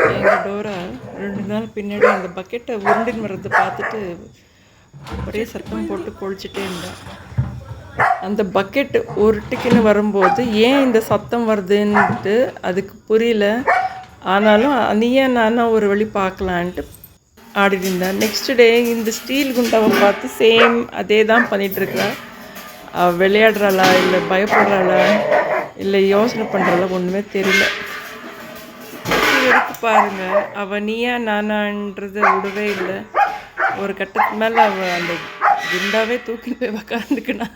எங்கள் டோரா 2 நாள் பின்னாடி அந்த பக்கெட்டை உருண்டின்னு வர்றதை பார்த்துட்டு ஒரே சத்தம் போட்டு கொழிச்சிட்டே இருந்தான். அந்த பக்கெட் உருட்டிக்கின்னு வரும்போது ஏன் இந்த சத்தம் வருதுன்ட்டு அதுக்கு புரியல. ஆனாலும் நீயே நானும் ஒரு வழி பார்க்கலான்ட்டு ஆடிட்டு இருந்தேன். நெக்ஸ்ட் டே இந்த ஸ்டீல் குண்டாவை பார்த்து சேம் அதே தான் பண்ணிகிட்ருக்கிறா. விளையாடுறாளா இல்லை பயப்படுறாளா இல்லை யோசனை பண்ணுறாளா ஒன்றுமே தெரியல. எடுத்து பாருங்கள், அவள் நீயா நானான்றதை விடவே இல்லை. ஒரு கட்டத்துக்கு மேலே அவள் அந்த குண்டாவே தூக்கிட்டு போய் உக்காந்துக்கினா.